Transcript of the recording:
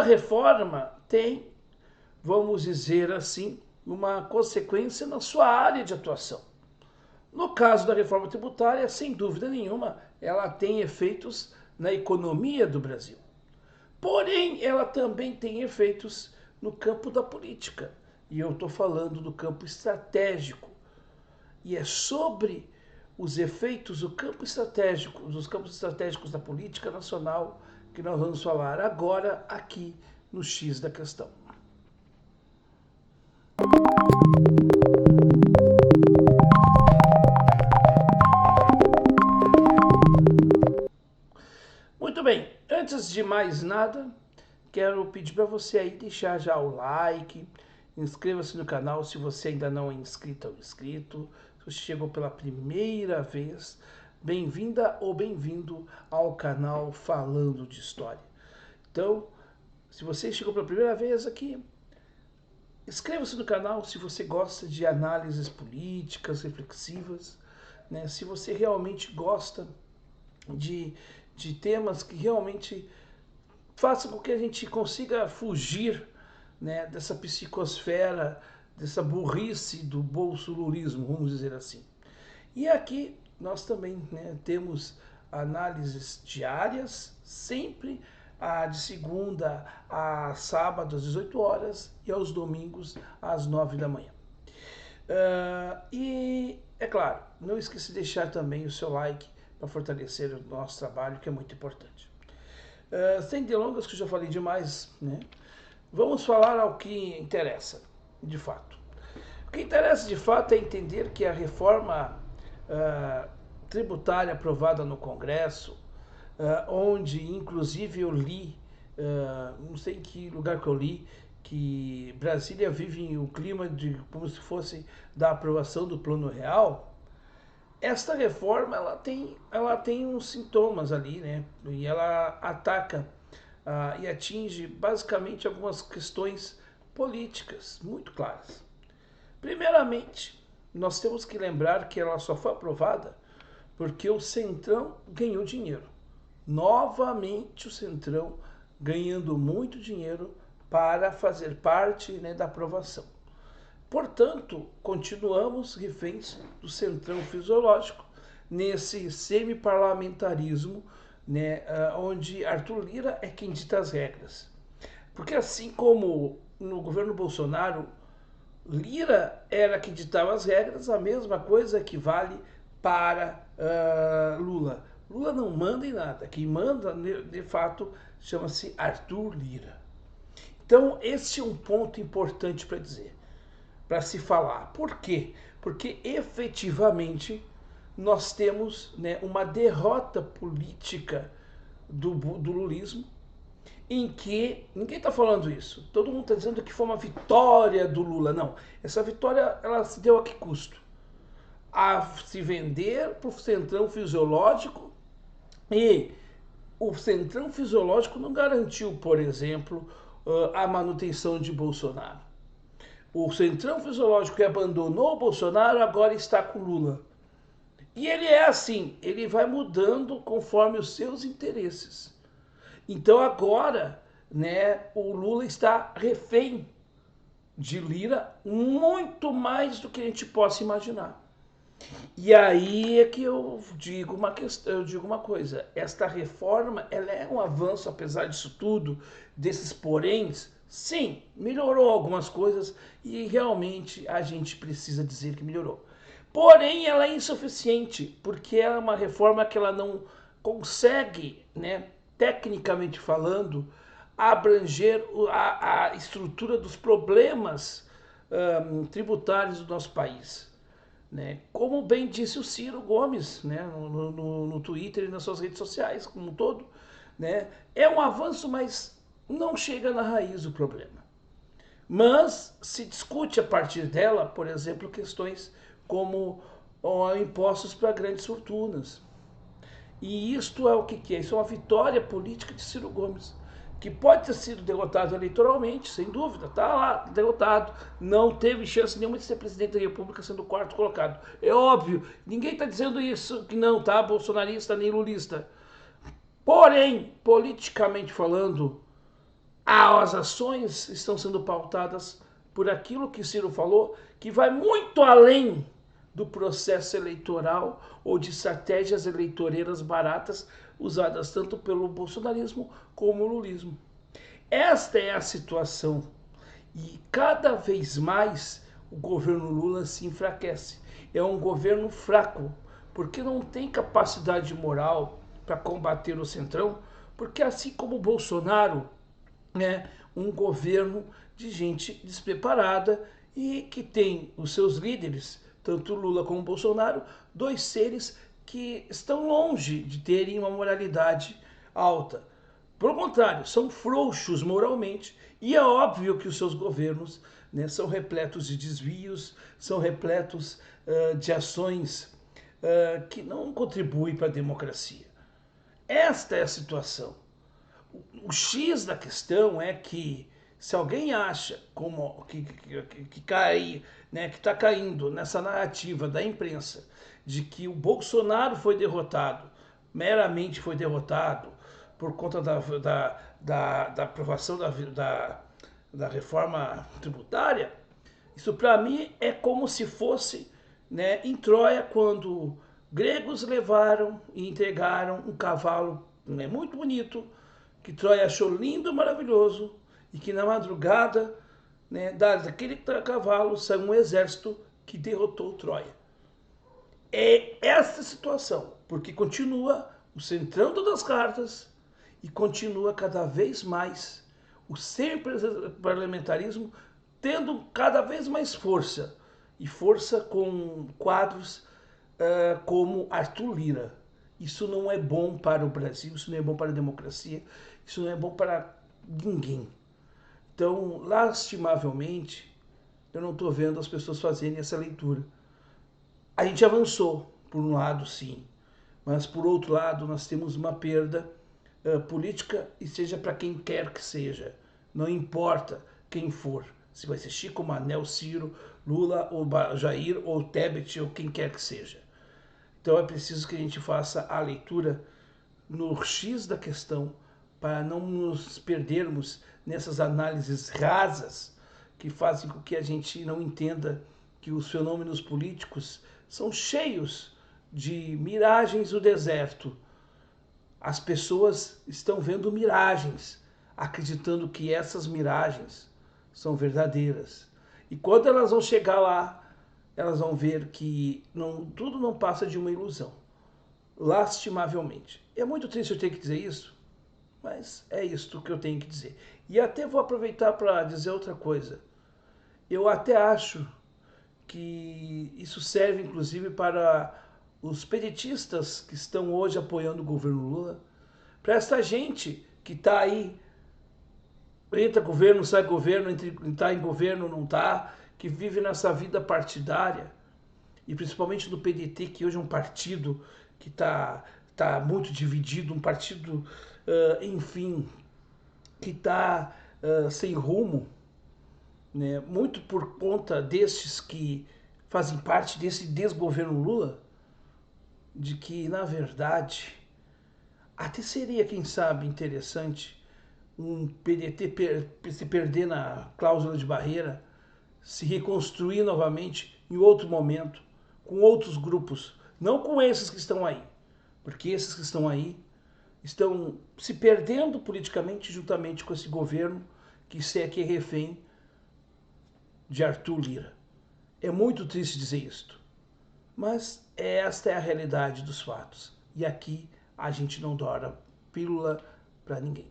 reforma tem, vamos dizer assim, uma consequência na sua área de atuação. No caso da reforma tributária, sem dúvida nenhuma, ela tem efeitos na economia do Brasil. Porém, ela também tem efeitos no campo da política. E eu estou falando do campo estratégico. E é sobre os efeitos do campo estratégico, dos campos estratégicos da política nacional que nós vamos falar agora aqui no X da questão. Muito bem, antes de mais nada, quero pedir para você aí deixar já o like, inscreva-se no canal se você ainda não é inscrito ou inscrito, se você chegou pela primeira vez, bem-vinda ou bem-vindo ao canal Falando de História. Então, se você chegou pela primeira vez aqui, inscreva-se no canal se você gosta de análises políticas, reflexivas, né? Se você realmente gosta de temas que realmente façam com que a gente consiga fugir, né, dessa psicosfera, dessa burrice do bolsolulismo, vamos dizer assim. E aqui nós também, né, temos análises diárias, sempre de segunda a sábado às 18 horas e aos domingos às 9 da manhã. E é claro, não esqueça de deixar também o seu like para fortalecer o nosso trabalho, que é muito importante. Sem delongas, que eu já falei demais, né? Vamos falar ao que interessa, de fato. O que interessa, de fato, é entender que a reforma tributária aprovada no Congresso, onde, inclusive, eu li, não sei em que lugar que eu li, que Brasília vive o clima de como se fosse da aprovação do Plano Real. Esta reforma ela tem uns sintomas ali, né? E ela ataca e atinge basicamente algumas questões políticas muito claras. Primeiramente, nós temos que lembrar que ela só foi aprovada porque o Centrão ganhou dinheiro. Novamente o Centrão ganhando muito dinheiro para fazer parte, né, da aprovação. Portanto, continuamos reféns do centrão fisiológico nesse semi-parlamentarismo, né, onde Arthur Lira é quem dita as regras. Porque assim como no governo Bolsonaro, Lira era quem ditava as regras, a mesma coisa equivale para Lula. Lula não manda em nada, quem manda de fato chama-se Arthur Lira. Então esse é um ponto importante para dizer, para se falar. Por quê? Porque efetivamente nós temos, né, uma derrota política do lulismo, em que ninguém está falando isso. Todo mundo está dizendo que foi uma vitória do Lula. Não, essa vitória ela se deu a que custo? A se vender para o centrão fisiológico, e o centrão fisiológico não garantiu, por exemplo, a manutenção de Bolsonaro. O centrão fisiológico que abandonou o Bolsonaro agora está com Lula. E ele é assim, ele vai mudando conforme os seus interesses. Então agora, né, o Lula está refém de Lira muito mais do que a gente possa imaginar. E aí é que eu digo uma coisa, esta reforma ela é um avanço, apesar disso tudo, desses poréns. Sim, melhorou algumas coisas e realmente a gente precisa dizer que melhorou. Porém, ela é insuficiente, porque é uma reforma que ela não consegue, né, tecnicamente falando, abranger a estrutura dos problemas tributários do nosso país. Né? Como bem disse o Ciro Gomes, né, no Twitter e nas suas redes sociais como um todo, né, é um avanço, mas não chega na raiz do problema. Mas se discute a partir dela, por exemplo, questões como impostos para grandes fortunas. E isto é o que é? Isso é uma vitória política de Ciro Gomes, que pode ter sido derrotado eleitoralmente, sem dúvida, está lá, derrotado, não teve chance nenhuma de ser presidente da República sendo o quarto colocado. É óbvio, ninguém está dizendo isso, que não, tá? Bolsonarista nem lulista. Porém, politicamente falando, as ações estão sendo pautadas por aquilo que Ciro falou, que vai muito além do processo eleitoral ou de estratégias eleitoreiras baratas usadas tanto pelo bolsonarismo como o lulismo. Esta é a situação e cada vez mais o governo Lula se enfraquece. É um governo fraco, porque não tem capacidade moral para combater o Centrão, porque assim como o Bolsonaro, é um governo de gente despreparada e que tem os seus líderes, tanto Lula como Bolsonaro, dois seres que estão longe de terem uma moralidade alta. Pelo contrário, são frouxos moralmente e é óbvio que os seus governos, né, são repletos de desvios, são repletos de ações que não contribuem para a democracia. Esta é a situação. O X da questão é que se alguém acha que cai, né, que está caindo nessa narrativa da imprensa de que o Bolsonaro foi derrotado, meramente foi derrotado por conta da aprovação da reforma tributária, isso para mim é como se fosse, né, em Troia, quando gregos levaram e entregaram um cavalo, né, muito bonito, que Troia achou lindo, maravilhoso, e que na madrugada, né, daquele cavalo saiu um exército que derrotou Troia. É essa situação, porque continua o centrão das cartas e continua cada vez mais o sempre parlamentarismo tendo cada vez mais força, e força com quadros como Arthur Lira. Isso não é bom para o Brasil, isso não é bom para a democracia, isso não é bom para ninguém. Então, lastimavelmente, eu não estou vendo as pessoas fazerem essa leitura. A gente avançou, por um lado, sim, mas por outro lado, nós temos uma perda política, e seja para quem quer que seja, não importa quem for, se vai ser Chico, Manel, Ciro, Lula, ou Jair, ou Tebet, ou quem quer que seja. Então é preciso que a gente faça a leitura no X da questão para não nos perdermos nessas análises rasas que fazem com que a gente não entenda que os fenômenos políticos são cheios de miragens do deserto. As pessoas estão vendo miragens, acreditando que essas miragens são verdadeiras. E quando elas vão chegar lá, elas vão ver que tudo não passa de uma ilusão. Lastimavelmente. É muito triste eu ter que dizer isso, mas é isto que eu tenho que dizer. E até vou aproveitar para dizer outra coisa. Eu até acho que isso serve inclusive para os pedetistas que estão hoje apoiando o governo Lula, para essa gente que está aí, entra governo, sai governo, está em governo, não está, que vive nessa vida partidária, e principalmente do PDT, que hoje é um partido que está muito dividido, um partido, enfim, que está sem rumo, né? Muito por conta destes que fazem parte desse desgoverno Lula, de que, na verdade, até seria, quem sabe, interessante um PDT se perder na cláusula de barreira, se reconstruir novamente em outro momento, com outros grupos, não com esses que estão aí, porque esses que estão aí estão se perdendo politicamente juntamente com esse governo que segue refém de Arthur Lira. É muito triste dizer isto, mas esta é a realidade dos fatos. E aqui a gente não dora pílula para ninguém.